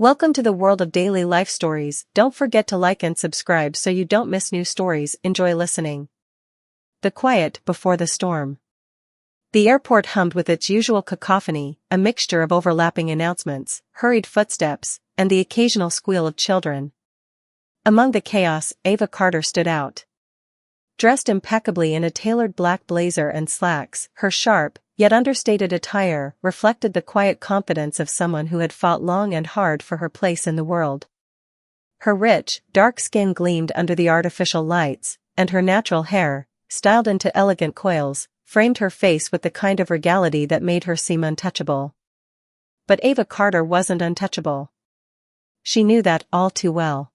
Welcome to the world of daily life stories. Don't forget to like and subscribe so you don't miss new stories. Enjoy listening. The quiet before the storm. The airport hummed with its usual cacophony, a mixture of overlapping announcements, hurried footsteps, and the occasional squeal of children. Among the chaos, Ava Carter stood out. Dressed impeccably in a tailored black blazer and slacks, her sharp, yet understated attire reflected the quiet confidence of someone who had fought long and hard for her place in the world. Her rich, dark skin gleamed under the artificial lights, and her natural hair, styled into elegant coils, framed her face with the kind of regality that made her seem untouchable. But Ava Carter wasn't untouchable. She knew that all too well.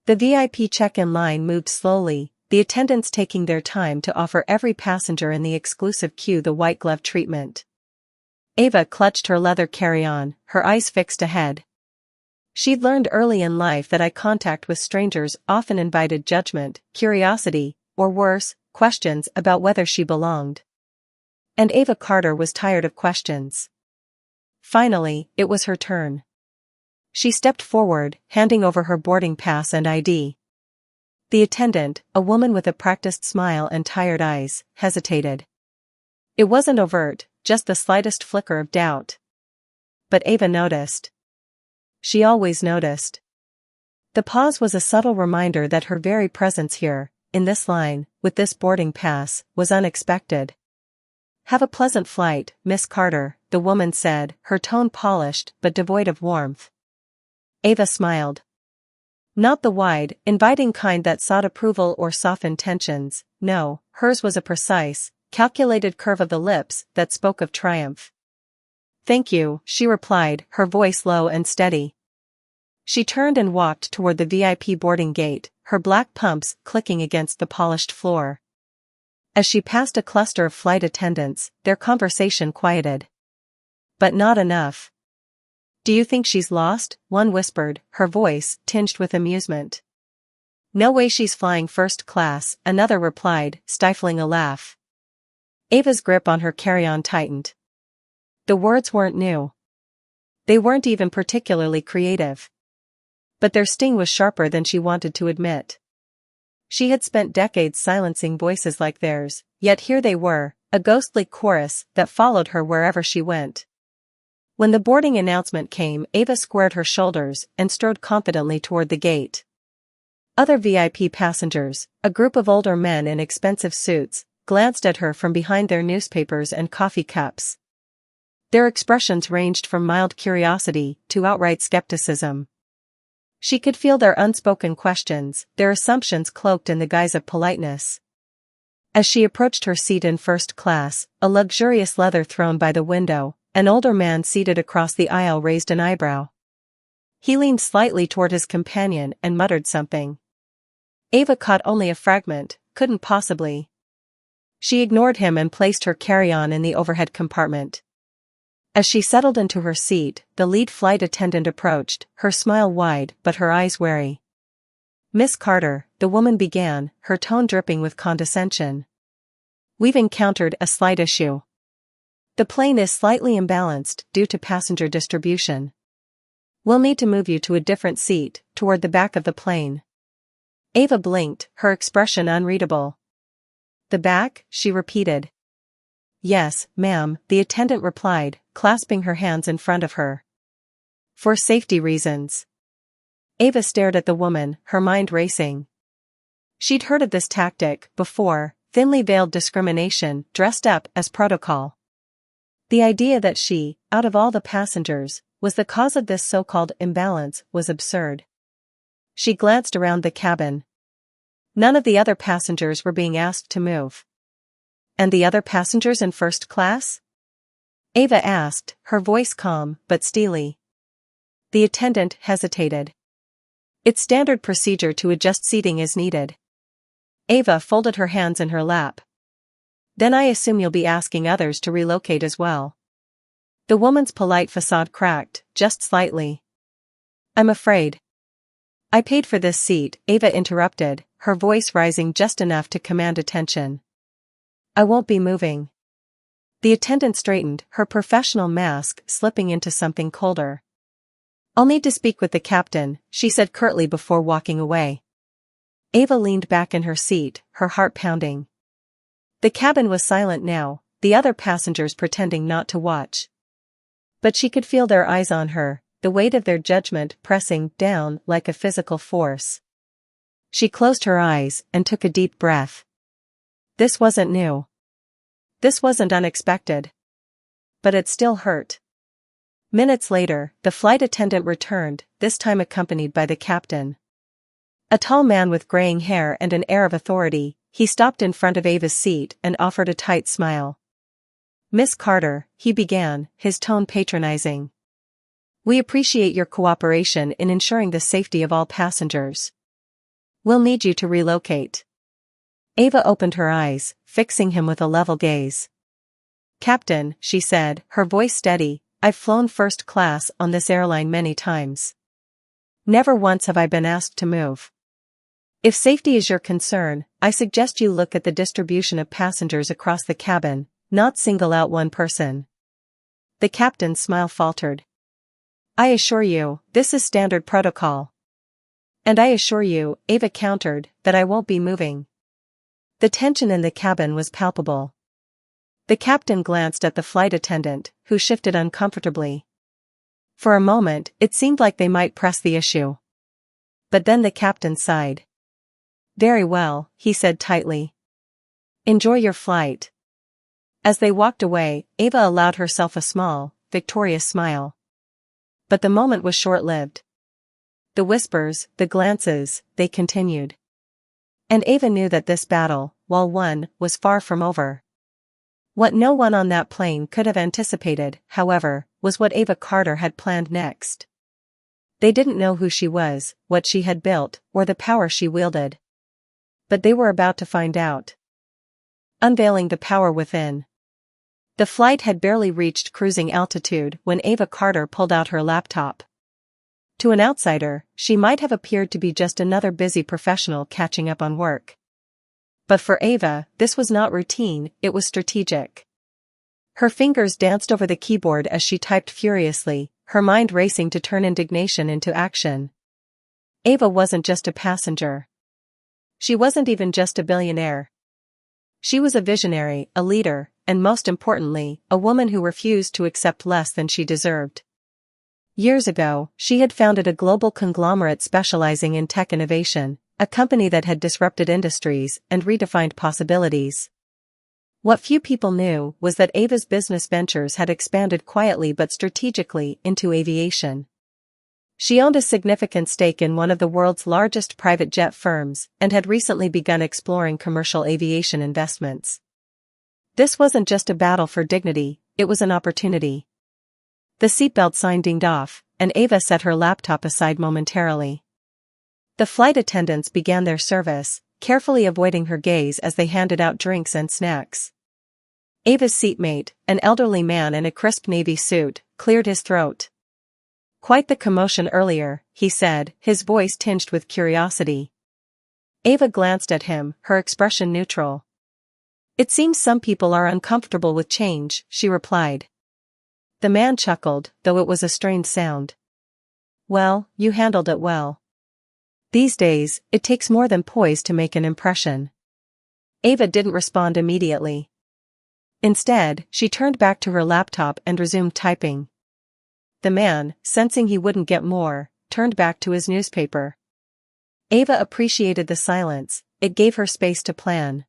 The VIP check-in line moved slowly, the attendants taking their time to offer every passenger in the exclusive queue the white glove treatment. Ava clutched her leather carry-on, her eyes fixed ahead. She'd learned early in life that eye contact with strangers often invited judgment, curiosity, or worse, questions about whether she belonged. And Ava Carter was tired of questions. Finally, it was her turn. She stepped forward, handing over her boarding pass and ID. The attendant, a woman with a practiced smile and tired eyes, hesitated. It wasn't overt, just the slightest flicker of doubt. But Ava noticed. She always noticed. The pause was a subtle reminder that her very presence here, in this line, with this boarding pass, was unexpected. "Have a pleasant flight, Miss Carter," the woman said, her tone polished but devoid of warmth. Ava smiled. Not the wide, inviting kind that sought approval or soft intentions, no, hers was a precise, calculated curve of the lips that spoke of triumph. "Thank you," she replied, her voice low and steady. She turned and walked toward the VIP boarding gate, her black pumps clicking against the polished floor. As she passed a cluster of flight attendants, their conversation quieted. But not enough. "Do you think she's lost?" one whispered, her voice tinged with amusement. "No way she's flying first class," another replied, stifling a laugh. Ava's grip on her carry-on tightened. The words weren't new. They weren't even particularly creative. But their sting was sharper than she wanted to admit. She had spent decades silencing voices like theirs, yet here they were, a ghostly chorus that followed her wherever she went. When the boarding announcement came, Ava squared her shoulders and strode confidently toward the gate. Other VIP passengers, a group of older men in expensive suits, glanced at her from behind their newspapers and coffee cups. Their expressions ranged from mild curiosity to outright skepticism. She could feel their unspoken questions, their assumptions cloaked in the guise of politeness. As she approached her seat in first class, a luxurious leather throne by the window, an older man seated across the aisle raised an eyebrow. He leaned slightly toward his companion and muttered something. Ava caught only a fragment, couldn't possibly. She ignored him and placed her carry-on in the overhead compartment. As she settled into her seat, the lead flight attendant approached, her smile wide but her eyes wary. "Miss Carter," the woman began, her tone dripping with condescension. "We've encountered a slight issue. The plane is slightly imbalanced due to passenger distribution. We'll need to move you to a different seat, toward the back of the plane." Ava blinked, her expression unreadable. "The back?" she repeated. "Yes, ma'am," the attendant replied, clasping her hands in front of her. "For safety reasons." Ava stared at the woman, her mind racing. She'd heard of this tactic before, thinly veiled discrimination dressed up as protocol. The idea that she, out of all the passengers, was the cause of this so-called imbalance was absurd. She glanced around the cabin. None of the other passengers were being asked to move. "And the other passengers in first class?" Ava asked, her voice calm but steely. The attendant hesitated. "It's standard procedure to adjust seating as needed." Ava folded her hands in her lap. "Then I assume you'll be asking others to relocate as well." The woman's polite facade cracked, just slightly. "I'm afraid." "I paid for this seat," Ava interrupted, her voice rising just enough to command attention. "I won't be moving." The attendant straightened, her professional mask slipping into something colder. "I'll need to speak with the captain," she said curtly before walking away. Ava leaned back in her seat, her heart pounding. The cabin was silent now, the other passengers pretending not to watch. But she could feel their eyes on her, the weight of their judgment pressing down like a physical force. She closed her eyes and took a deep breath. This wasn't new. This wasn't unexpected. But it still hurt. Minutes later, the flight attendant returned, this time accompanied by the captain. A tall man with graying hair and an air of authority, he stopped in front of Ava's seat and offered a tight smile. "Miss Carter," he began, his tone patronizing. "We appreciate your cooperation in ensuring the safety of all passengers. We'll need you to relocate." Ava opened her eyes, fixing him with a level gaze. "Captain," she said, her voice steady, "I've flown first class on this airline many times. Never once have I been asked to move. If safety is your concern, I suggest you look at the distribution of passengers across the cabin, not single out one person." The captain's smile faltered. "I assure you, this is standard protocol." "And I assure you," Ava countered, "that I won't be moving." The tension in the cabin was palpable. The captain glanced at the flight attendant, who shifted uncomfortably. For a moment, it seemed like they might press the issue. But then the captain sighed. "Very well," he said tightly. "Enjoy your flight." As they walked away, Ava allowed herself a small, victorious smile. But the moment was short-lived. The whispers, the glances, they continued. And Ava knew that this battle, while won, was far from over. What no one on that plane could have anticipated, however, was what Ava Carter had planned next. They didn't know who she was, what she had built, or the power she wielded. But they were about to find out. Unveiling the power within. The flight had barely reached cruising altitude when Ava Carter pulled out her laptop. To an outsider, she might have appeared to be just another busy professional catching up on work. But for Ava, this was not routine, it was strategic. Her fingers danced over the keyboard as she typed furiously, her mind racing to turn indignation into action. Ava wasn't just a passenger. She wasn't even just a billionaire. She was a visionary, a leader, and most importantly, a woman who refused to accept less than she deserved. Years ago, she had founded a global conglomerate specializing in tech innovation, a company that had disrupted industries and redefined possibilities. What few people knew was that Ava's business ventures had expanded quietly but strategically into aviation. She owned a significant stake in one of the world's largest private jet firms and had recently begun exploring commercial aviation investments. This wasn't just a battle for dignity, it was an opportunity. The seatbelt sign dinged off, and Ava set her laptop aside momentarily. The flight attendants began their service, carefully avoiding her gaze as they handed out drinks and snacks. Ava's seatmate, an elderly man in a crisp navy suit, cleared his throat. "Quite the commotion earlier," he said, his voice tinged with curiosity. Ava glanced at him, her expression neutral. "It seems some people are uncomfortable with change," she replied. The man chuckled, though it was a strained sound. "Well, you handled it well. These days, it takes more than poise to make an impression." Ava didn't respond immediately. Instead, she turned back to her laptop and resumed typing. The man, sensing he wouldn't get more, turned back to his newspaper. Ava appreciated the silence, it gave her space to plan.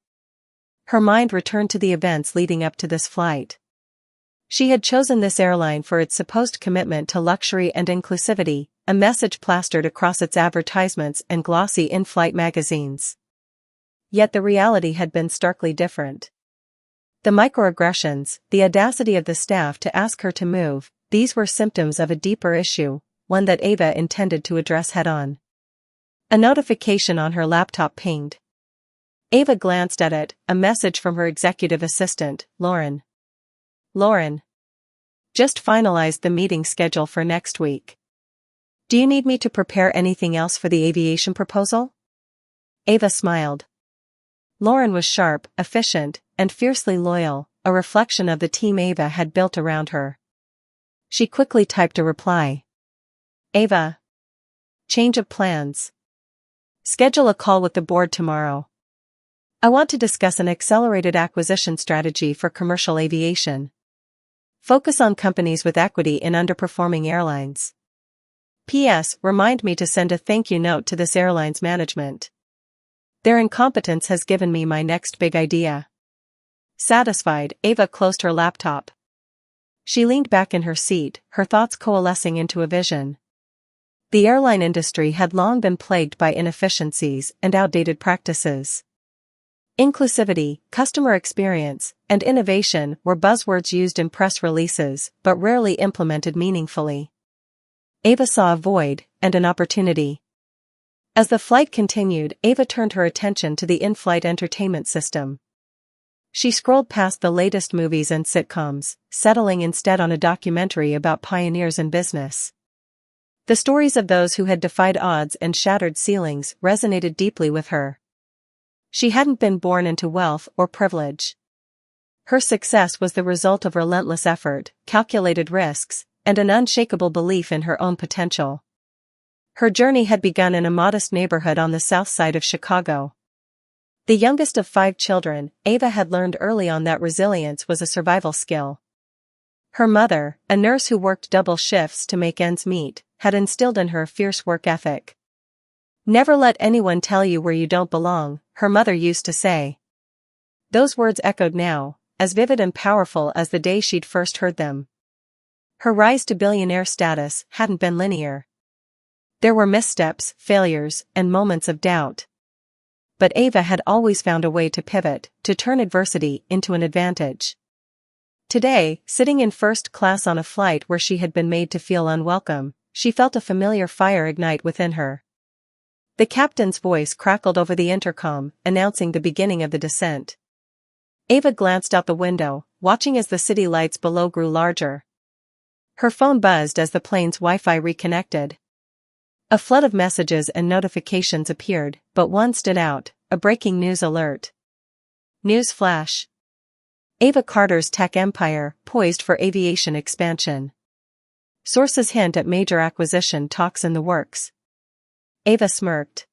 Her mind returned to the events leading up to this flight. She had chosen this airline for its supposed commitment to luxury and inclusivity, a message plastered across its advertisements and glossy in-flight magazines. Yet the reality had been starkly different. The microaggressions, the audacity of the staff to ask her to move, these were symptoms of a deeper issue, one that Ava intended to address head-on. A notification on her laptop pinged. Ava glanced at it, a message from her executive assistant, Lauren. "Lauren. Just finalized the meeting schedule for next week. Do you need me to prepare anything else for the aviation proposal?" Ava smiled. Lauren was sharp, efficient, and fiercely loyal, a reflection of the team Ava had built around her. She quickly typed a reply. Ava. Change of plans. Schedule a call with the board tomorrow. I want to discuss an accelerated acquisition strategy for commercial aviation. Focus on companies with equity in underperforming airlines. P.S. Remind me to send a thank you note to this airline's management. Their incompetence has given me my next big idea. Satisfied, Ava closed her laptop. She leaned back in her seat, her thoughts coalescing into a vision. The airline industry had long been plagued by inefficiencies and outdated practices. Inclusivity, customer experience, and innovation were buzzwords used in press releases, but rarely implemented meaningfully. Ava saw a void, and an opportunity. As the flight continued, Ava turned her attention to the in-flight entertainment system. She scrolled past the latest movies and sitcoms, settling instead on a documentary about pioneers in business. The stories of those who had defied odds and shattered ceilings resonated deeply with her. She hadn't been born into wealth or privilege. Her success was the result of relentless effort, calculated risks, and an unshakable belief in her own potential. Her journey had begun in a modest neighborhood on the south side of Chicago. The youngest of 5 children, Ava had learned early on that resilience was a survival skill. Her mother, a nurse who worked double shifts to make ends meet, had instilled in her a fierce work ethic. "Never let anyone tell you where you don't belong," her mother used to say. Those words echoed now, as vivid and powerful as the day she'd first heard them. Her rise to billionaire status hadn't been linear. There were missteps, failures, and moments of doubt. But Ava had always found a way to pivot, to turn adversity into an advantage. Today, sitting in first class on a flight where she had been made to feel unwelcome, she felt a familiar fire ignite within her. The captain's voice crackled over the intercom, announcing the beginning of the descent. Ava glanced out the window, watching as the city lights below grew larger. Her phone buzzed as the plane's Wi-Fi reconnected. A flood of messages and notifications appeared, but one stood out, a breaking news alert. News flash. Ava Carter's tech empire, poised for aviation expansion. Sources hint at major acquisition talks in the works. Ava smirked.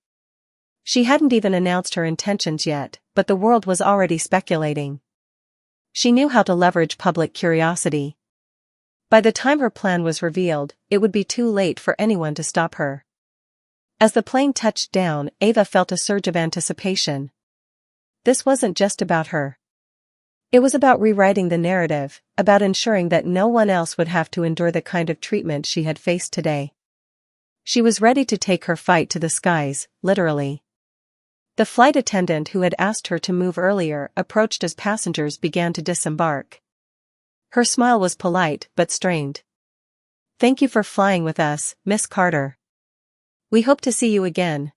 She hadn't even announced her intentions yet, but the world was already speculating. She knew how to leverage public curiosity. By the time her plan was revealed, it would be too late for anyone to stop her. As the plane touched down, Ava felt a surge of anticipation. This wasn't just about her. It was about rewriting the narrative, about ensuring that no one else would have to endure the kind of treatment she had faced today. She was ready to take her fight to the skies, literally. The flight attendant who had asked her to move earlier approached as passengers began to disembark. Her smile was polite but strained. "Thank you for flying with us, Miss Carter. We hope to see you again."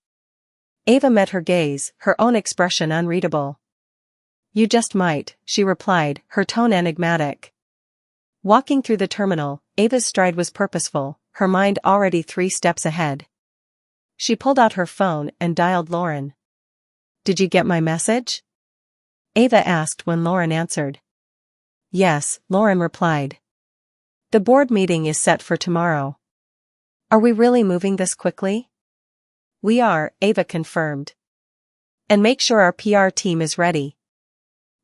Ava met her gaze, her own expression unreadable. "You just might," she replied, her tone enigmatic. Walking through the terminal, Ava's stride was purposeful, her mind already 3 steps ahead. She pulled out her phone and dialed Lauren. "Did you get my message?" Ava asked when Lauren answered. "Yes," Lauren replied. "The board meeting is set for tomorrow." "Are we really moving this quickly?" "We are," Ava confirmed. "And make sure our PR team is ready.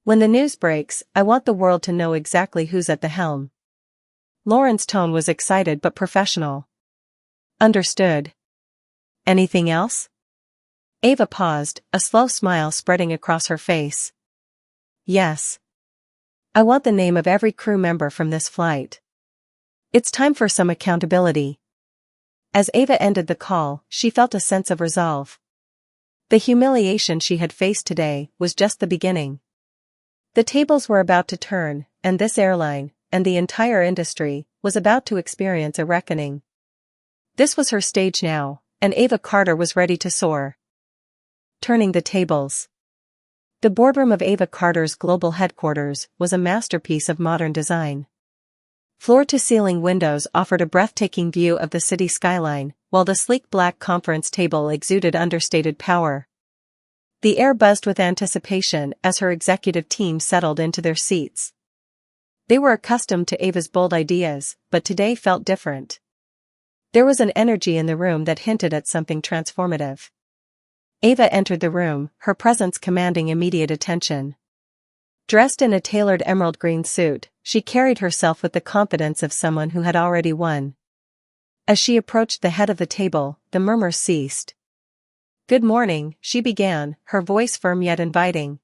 When the news breaks, I want the world to know exactly who's at the helm." Lauren's tone was excited but professional. "Understood. Anything else?" Ava paused, a slow smile spreading across her face. "Yes. I want the name of every crew member from this flight. It's time for some accountability." As Ava ended the call, she felt a sense of resolve. The humiliation she had faced today was just the beginning. The tables were about to turn, and this airline, and the entire industry, was about to experience a reckoning. This was her stage now, and Ava Carter was ready to soar. Turning the tables. The boardroom of Ava Carter's global headquarters was a masterpiece of modern design. Floor-to-ceiling windows offered a breathtaking view of the city skyline, while the sleek black conference table exuded understated power. The air buzzed with anticipation as her executive team settled into their seats. They were accustomed to Ava's bold ideas, but today felt different. There was an energy in the room that hinted at something transformative. Ava entered the room, her presence commanding immediate attention. Dressed in a tailored emerald green suit, she carried herself with the confidence of someone who had already won. As she approached the head of the table, the murmurs ceased. "Good morning," she began, her voice firm yet inviting.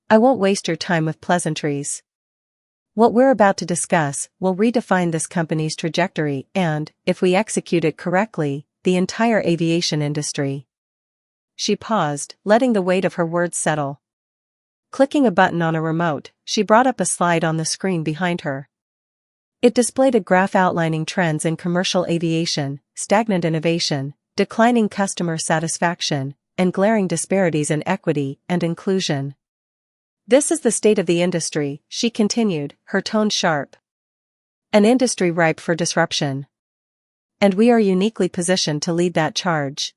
"I won't waste your time with pleasantries. What we're about to discuss will redefine this company's trajectory and, if we execute it correctly, the entire aviation industry." She paused, letting the weight of her words settle. Clicking a button on a remote, she brought up a slide on the screen behind her. It displayed a graph outlining trends in commercial aviation, stagnant innovation, declining customer satisfaction, and glaring disparities in equity and inclusion. "This is the state of the industry," she continued, her tone sharp. "An industry ripe for disruption. And we are uniquely positioned to lead that charge."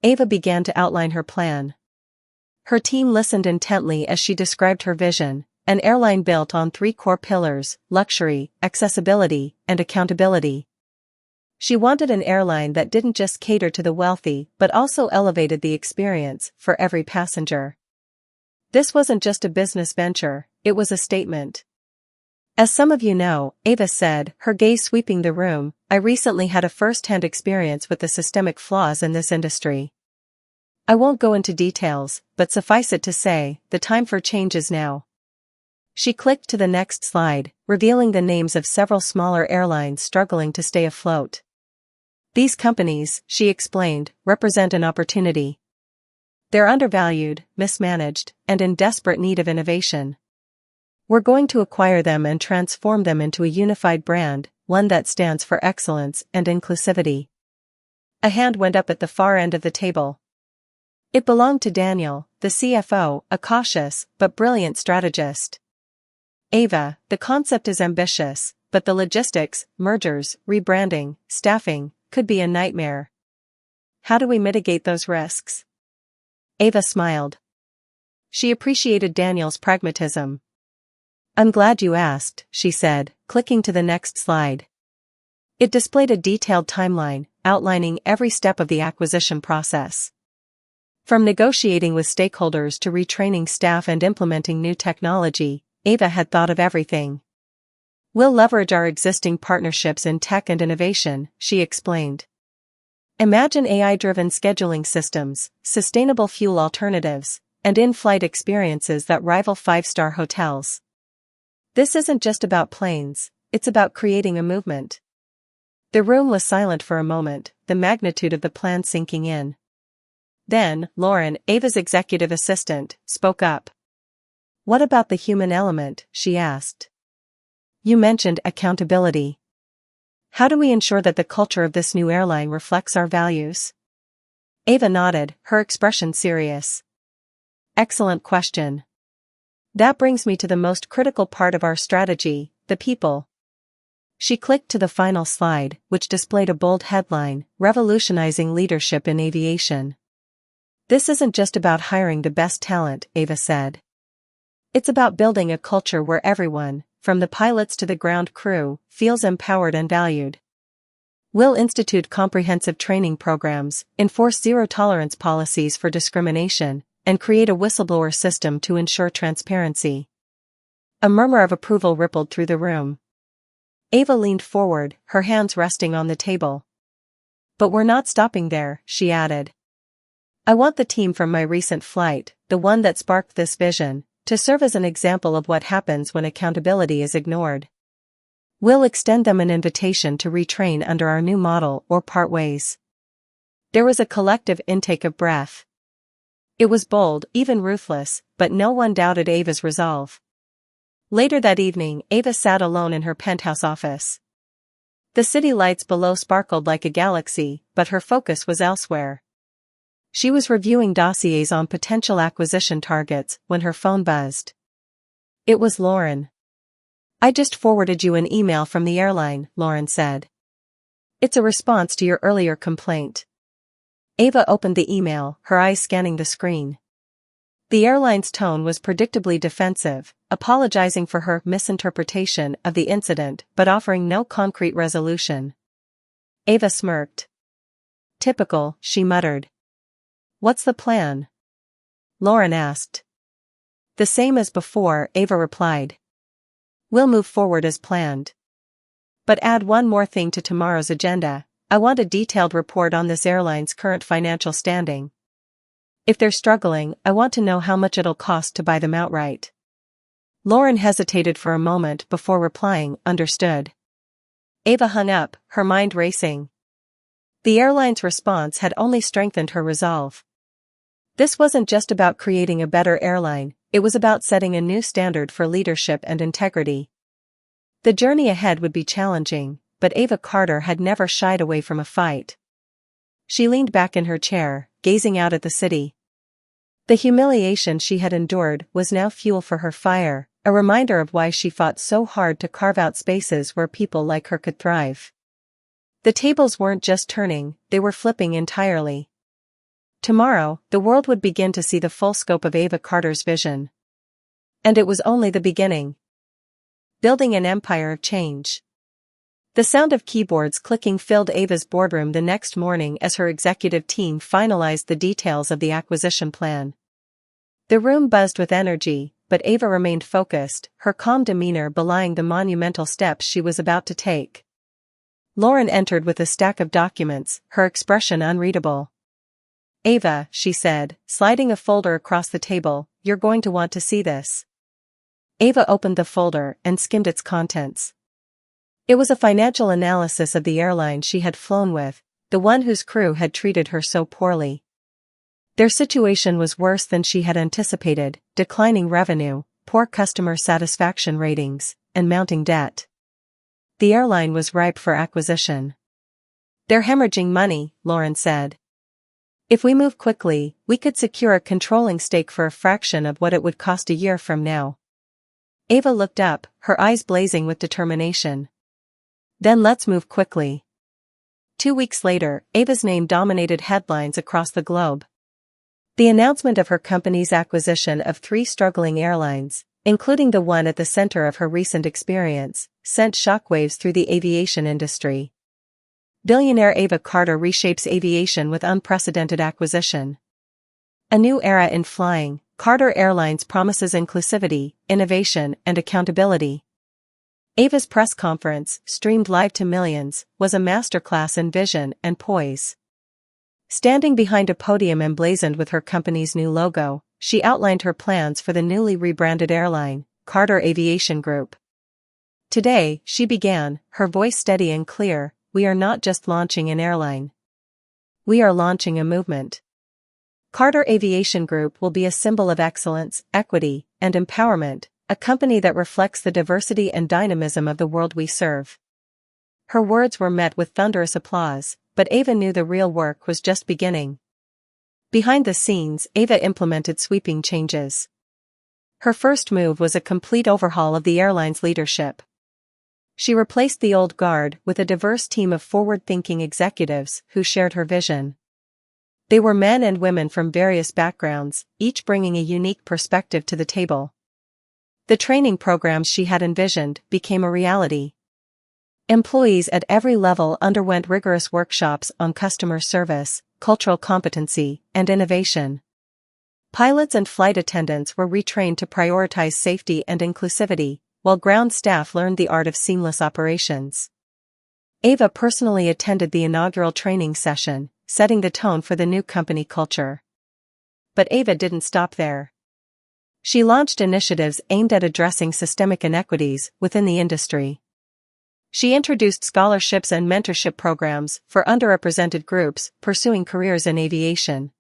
Ava began to outline her plan. Her team listened intently as she described her vision, an airline built on 3 core pillars: luxury, accessibility, and accountability. She wanted an airline that didn't just cater to the wealthy but also elevated the experience for every passenger. This wasn't just a business venture, it was a statement. "As some of you know," Ava said, her gaze sweeping the room, "I recently had a first-hand experience with the systemic flaws in this industry. I won't go into details, but suffice it to say, the time for change is now." She clicked to the next slide, revealing the names of several smaller airlines struggling to stay afloat. "These companies," she explained, "represent an opportunity. They're undervalued, mismanaged, and in desperate need of innovation. We're going to acquire them and transform them into a unified brand, one that stands for excellence and inclusivity." A hand went up at the far end of the table. It belonged to Daniel, the CFO, a cautious but brilliant strategist. "Ava, the concept is ambitious, but the logistics, mergers, rebranding, staffing, could be a nightmare. How do we mitigate those risks?" Ava smiled. She appreciated Daniel's pragmatism. "I'm glad you asked," she said, clicking to the next slide. It displayed a detailed timeline, outlining every step of the acquisition process. From negotiating with stakeholders to retraining staff and implementing new technology, Ava had thought of everything. "We'll leverage our existing partnerships in tech and innovation," she explained. "Imagine AI-driven scheduling systems, sustainable fuel alternatives, and in-flight experiences that rival 5-star hotels. This isn't just about planes, it's about creating a movement." The room was silent for a moment, the magnitude of the plan sinking in. Then, Lauren, Ava's executive assistant, spoke up. "What about the human element?" she asked. "You mentioned accountability. How do we ensure that the culture of this new airline reflects our values?" Ava nodded, her expression serious. "Excellent question. That brings me to the most critical part of our strategy, the people." She clicked to the final slide, which displayed a bold headline, "Revolutionizing Leadership in Aviation." "This isn't just about hiring the best talent," Ava said. "It's about building a culture where everyone, from the pilots to the ground crew, feels empowered and valued. We'll institute comprehensive training programs, enforce zero-tolerance policies for discrimination, and create a whistleblower system to ensure transparency." A murmur of approval rippled through the room. Ava leaned forward, her hands resting on the table. "But we're not stopping there," she added. "I want the team from my recent flight, the one that sparked this vision, to serve as an example of what happens when accountability is ignored. We'll extend them an invitation to retrain under our new model or part ways." There was a collective intake of breath. It was bold, even ruthless, but no one doubted Ava's resolve. Later that evening, Ava sat alone in her penthouse office. The city lights below sparkled like a galaxy, but her focus was elsewhere. She was reviewing dossiers on potential acquisition targets when her phone buzzed. It was Lauren. "I just forwarded you an email from the airline," Lauren said. "It's a response to your earlier complaint." Ava opened the email, her eyes scanning the screen. The airline's tone was predictably defensive, apologizing for her misinterpretation of the incident but offering no concrete resolution. Ava smirked. Typical, she muttered. What's the plan? Lauren asked. The same as before, Ava replied. We'll move forward as planned. But add one more thing to tomorrow's agenda. I want a detailed report on this airline's current financial standing. If they're struggling, I want to know how much it'll cost to buy them outright. Lauren hesitated for a moment before replying, understood. Ava hung up, her mind racing. The airline's response had only strengthened her resolve. This wasn't just about creating a better airline, it was about setting a new standard for leadership and integrity. The journey ahead would be challenging, but Ava Carter had never shied away from a fight. She leaned back in her chair, gazing out at the city. The humiliation she had endured was now fuel for her fire, a reminder of why she fought so hard to carve out spaces where people like her could thrive. The tables weren't just turning, they were flipping entirely. Tomorrow, the world would begin to see the full scope of Ava Carter's vision. And it was only the beginning. Building an empire of change. The sound of keyboards clicking filled Ava's boardroom the next morning as her executive team finalized the details of the acquisition plan. The room buzzed with energy, but Ava remained focused, her calm demeanor belying the monumental steps she was about to take. Lauren entered with a stack of documents, her expression unreadable. Ava, she said, sliding a folder across the table, you're going to want to see this. Ava opened the folder and skimmed its contents. It was a financial analysis of the airline she had flown with, the one whose crew had treated her so poorly. Their situation was worse than she had anticipated, declining revenue, poor customer satisfaction ratings, and mounting debt. The airline was ripe for acquisition. They're hemorrhaging money, Lauren said. If we move quickly, we could secure a controlling stake for a fraction of what it would cost a year from now. Ava looked up, her eyes blazing with determination. Then let's move quickly. 2 weeks later, Ava's name dominated headlines across the globe. The announcement of her company's acquisition of 3 struggling airlines, including the one at the center of her recent experience, sent shockwaves through the aviation industry. Billionaire Ava Carter reshapes aviation with unprecedented acquisition. A new era in flying, Carter Airlines promises inclusivity, innovation, and accountability. Ava's press conference, streamed live to millions, was a masterclass in vision and poise. Standing behind a podium emblazoned with her company's new logo, she outlined her plans for the newly rebranded airline, Carter Aviation Group. Today, she began, her voice steady and clear, we are not just launching an airline. We are launching a movement. Carter Aviation Group will be a symbol of excellence, equity, and empowerment, a company that reflects the diversity and dynamism of the world we serve. Her words were met with thunderous applause, but Ava knew the real work was just beginning. Behind the scenes, Ava implemented sweeping changes. Her first move was a complete overhaul of the airline's leadership. She replaced the old guard with a diverse team of forward-thinking executives who shared her vision. They were men and women from various backgrounds, each bringing a unique perspective to the table. The training programs she had envisioned became a reality. Employees at every level underwent rigorous workshops on customer service, cultural competency, and innovation. Pilots and flight attendants were retrained to prioritize safety and inclusivity, while ground staff learned the art of seamless operations. Ava personally attended the inaugural training session, setting the tone for the new company culture. But Ava didn't stop there. She launched initiatives aimed at addressing systemic inequities within the industry. She introduced scholarships and mentorship programs for underrepresented groups pursuing careers in aviation.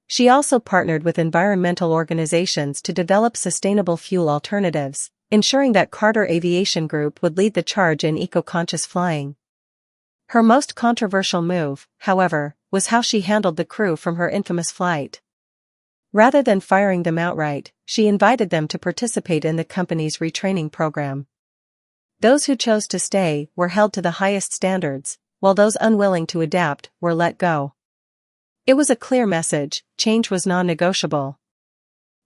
She also partnered with environmental organizations to develop sustainable fuel alternatives, ensuring that Carter Aviation Group would lead the charge in eco-conscious flying. Her most controversial move, however, was how she handled the crew from her infamous flight. Rather than firing them outright, she invited them to participate in the company's retraining program. Those who chose to stay were held to the highest standards, while those unwilling to adapt were let go. It was a clear message: change was non-negotiable.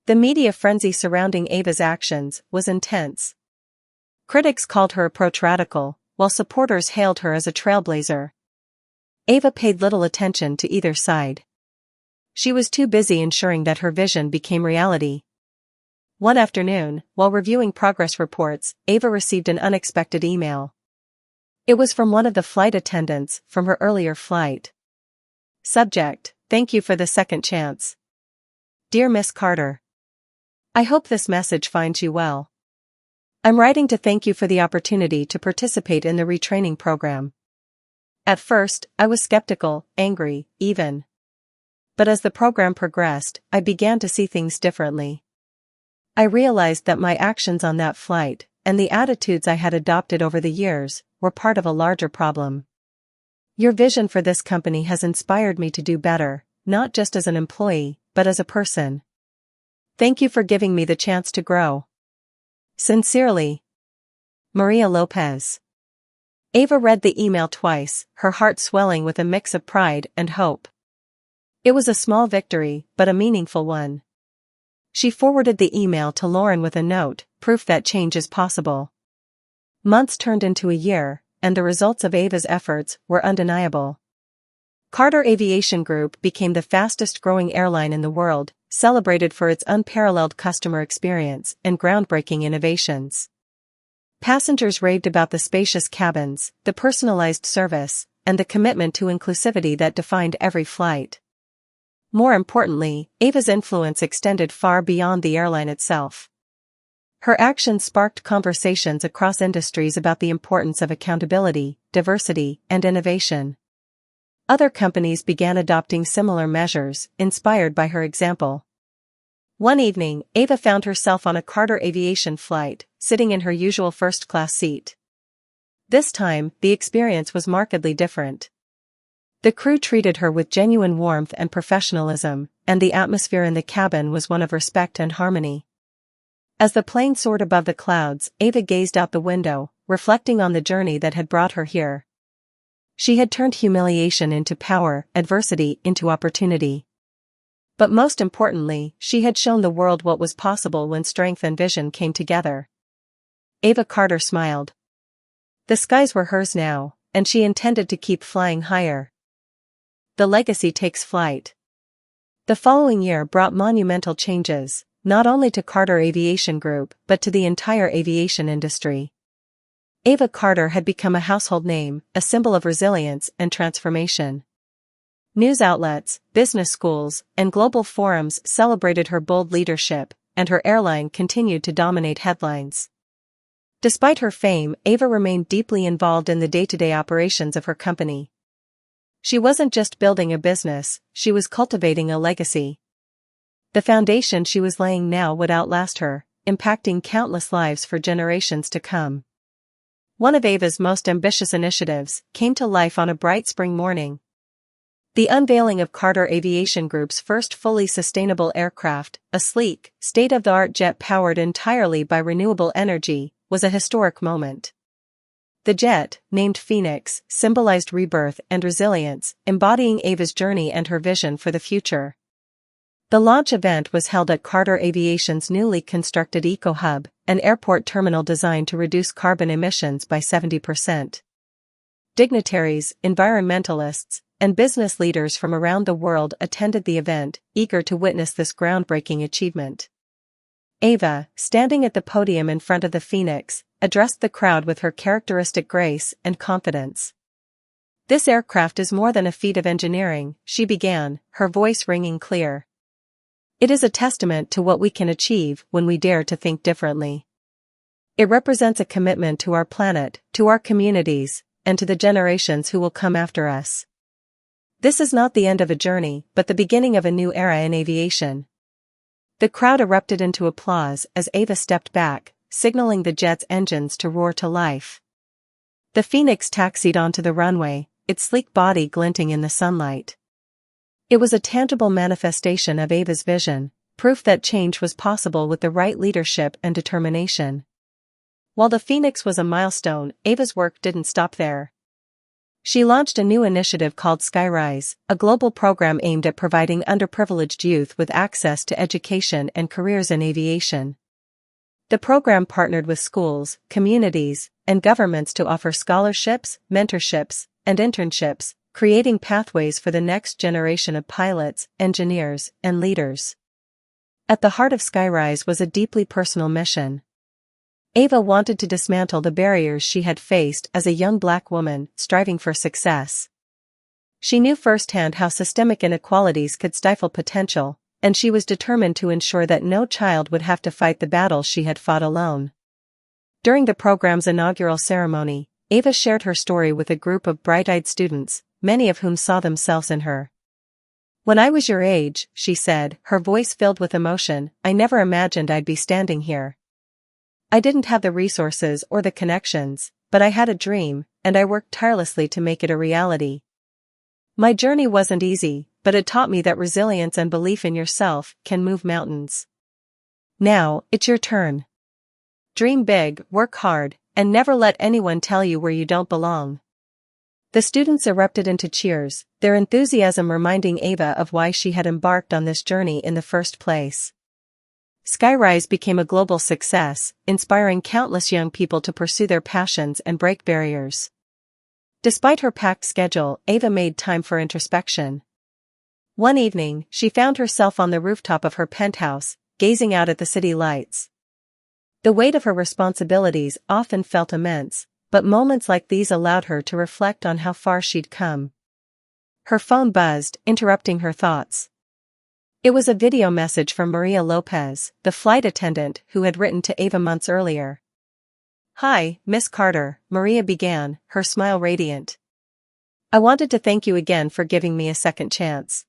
The media frenzy surrounding Ava's actions was intense. Critics called her approach radical, while supporters hailed her as a trailblazer. Ava paid little attention to either side. She was too busy ensuring that her vision became reality. One afternoon, while reviewing progress reports, Ava received an unexpected email. It was from one of the flight attendants from her earlier flight. Subject: Thank you for the second chance. Dear Miss Carter, I hope this message finds you well. I'm writing to thank you for the opportunity to participate in the retraining program. At first, I was skeptical, angry, even. But as the program progressed, I began to see things differently. I realized that my actions on that flight, and the attitudes I had adopted over the years, were part of a larger problem. Your vision for this company has inspired me to do better, not just as an employee, but as a person. Thank you for giving me the chance to grow. Sincerely, Maria Lopez. Ava read the email twice, her heart swelling with a mix of pride and hope. It was a small victory, but a meaningful one. She forwarded the email to Lauren with a note, proof that change is possible. Months turned into a year, and the results of Ava's efforts were undeniable. Carter Aviation Group became the fastest-growing airline in the world, celebrated for its unparalleled customer experience and groundbreaking innovations. Passengers raved about the spacious cabins, the personalized service, and the commitment to inclusivity that defined every flight. More importantly, Ava's influence extended far beyond the airline itself. Her actions sparked conversations across industries about the importance of accountability, diversity, and innovation. Other companies began adopting similar measures, inspired by her example. One evening, Ava found herself on a Carter Aviation flight, sitting in her usual first-class seat. This time, the experience was markedly different. The crew treated her with genuine warmth and professionalism, and the atmosphere in the cabin was one of respect and harmony. As the plane soared above the clouds, Ava gazed out the window, reflecting on the journey that had brought her here. She had turned humiliation into power, adversity into opportunity. But most importantly, she had shown the world what was possible when strength and vision came together. Ava Carter smiled. The skies were hers now, and she intended to keep flying higher. The legacy takes flight. The following year brought monumental changes, not only to Carter Aviation Group but to the entire aviation industry. Ava Carter had become a household name, a symbol of resilience and transformation. News outlets, business schools, and global forums celebrated her bold leadership, and her airline continued to dominate headlines. Despite her fame, Ava remained deeply involved in the day-to-day operations of her company. She wasn't just building a business, she was cultivating a legacy. The foundation she was laying now would outlast her, impacting countless lives for generations to come. One of Ava's most ambitious initiatives came to life on a bright spring morning. The unveiling of Carter Aviation Group's first fully sustainable aircraft, a sleek, state-of-the-art jet powered entirely by renewable energy, was a historic moment. The jet, named Phoenix, symbolized rebirth and resilience, embodying Ava's journey and her vision for the future. The launch event was held at Carter Aviation's newly constructed Eco Hub, an airport terminal designed to reduce carbon emissions by 70%. Dignitaries, environmentalists, and business leaders from around the world attended the event, eager to witness this groundbreaking achievement. Ava, standing at the podium in front of the Phoenix, addressed the crowd with her characteristic grace and confidence. "This aircraft is more than a feat of engineering," she began, her voice ringing clear. "It is a testament to what we can achieve when we dare to think differently. It represents a commitment to our planet, to our communities, and to the generations who will come after us. This is not the end of a journey, but the beginning of a new era in aviation." The crowd erupted into applause as Ava stepped back, signaling the jet's engines to roar to life. The Phoenix taxied onto the runway, its sleek body glinting in the sunlight. It was a tangible manifestation of Ava's vision, proof that change was possible with the right leadership and determination. While the Phoenix was a milestone, Ava's work didn't stop there. She launched a new initiative called Skyrise, a global program aimed at providing underprivileged youth with access to education and careers in aviation. The program partnered with schools, communities, and governments to offer scholarships, mentorships, and internships, creating pathways for the next generation of pilots, engineers, and leaders. At the heart of Skyrise was a deeply personal mission. Ava wanted to dismantle the barriers she had faced as a young Black woman striving for success. She knew firsthand how systemic inequalities could stifle potential, and she was determined to ensure that no child would have to fight the battles she had fought alone. During the program's inaugural ceremony, Ava shared her story with a group of bright-eyed students, many of whom saw themselves in her. "When I was your age," she said, her voice filled with emotion, "I never imagined I'd be standing here. I didn't have the resources or the connections, but I had a dream, and I worked tirelessly to make it a reality. My journey wasn't easy, but it taught me that resilience and belief in yourself can move mountains. Now, it's your turn. Dream big, work hard, and never let anyone tell you where you don't belong." The students erupted into cheers, their enthusiasm reminding Ava of why she had embarked on this journey in the first place. Skyrise became a global success, inspiring countless young people to pursue their passions and break barriers. Despite her packed schedule, Ava made time for introspection. One evening, she found herself on the rooftop of her penthouse, gazing out at the city lights. The weight of her responsibilities often felt immense, but moments like these allowed her to reflect on how far she'd come. Her phone buzzed, interrupting her thoughts. It was a video message from Maria Lopez, the flight attendant who had written to Ava months earlier. "Hi, Miss Carter," Maria began, her smile radiant. "I wanted to thank you again for giving me a second chance.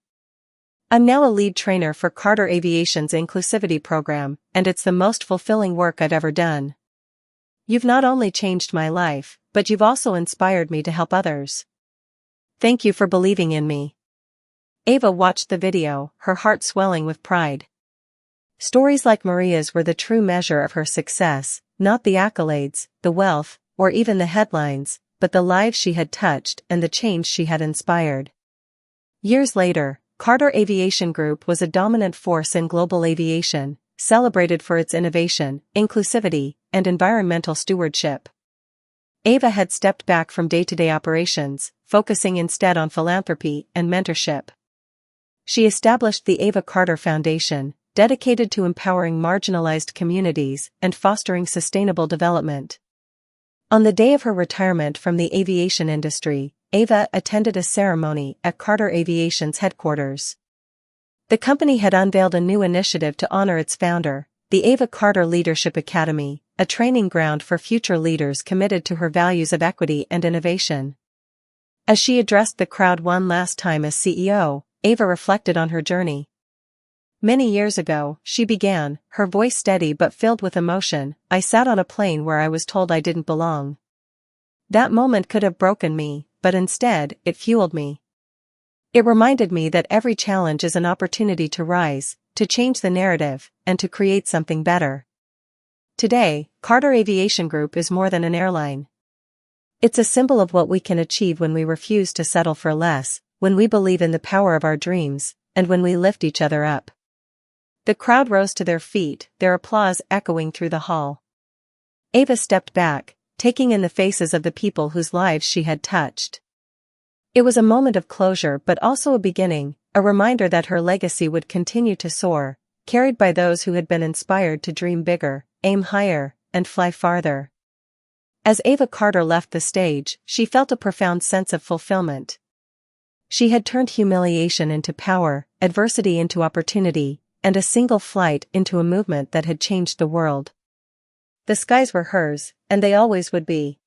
I'm now a lead trainer for Carter Aviation's inclusivity program, and it's the most fulfilling work I've ever done. You've not only changed my life, but you've also inspired me to help others. Thank you for believing in me." Ava watched the video, her heart swelling with pride. Stories like Maria's were the true measure of her success, not the accolades, the wealth, or even the headlines, but the lives she had touched and the change she had inspired. Years later, Carter Aviation Group was a dominant force in global aviation, celebrated for its innovation, inclusivity, and environmental stewardship. Ava had stepped back from day-to-day operations, focusing instead on philanthropy and mentorship. She established the Ava Carter Foundation, dedicated to empowering marginalized communities and fostering sustainable development. On the day of her retirement from the aviation industry, Ava attended a ceremony at Carter Aviation's headquarters. The company had unveiled a new initiative to honor its founder, the Ava Carter Leadership Academy, a training ground for future leaders committed to her values of equity and innovation. As she addressed the crowd one last time as CEO, Ava reflected on her journey. "Many years ago," she began, her voice steady but filled with emotion, "I sat on a plane where I was told I didn't belong. That moment could have broken me, but instead, it fueled me. It reminded me that every challenge is an opportunity to rise, to change the narrative, and to create something better." Today, Carter Aviation Group is more than an airline. It's a symbol of what we can achieve when we refuse to settle for less, when we believe in the power of our dreams, and when we lift each other up. The crowd rose to their feet, their applause echoing through the hall. Ava stepped back, taking in the faces of the people whose lives she had touched. It was a moment of closure but also a beginning, a reminder that her legacy would continue to soar, carried by those who had been inspired to dream bigger, aim higher, and fly farther. As Ava Carter left the stage, she felt a profound sense of fulfillment. She had turned humiliation into power, adversity into opportunity, and a single flight into a movement that had changed the world. The skies were hers, and they always would be.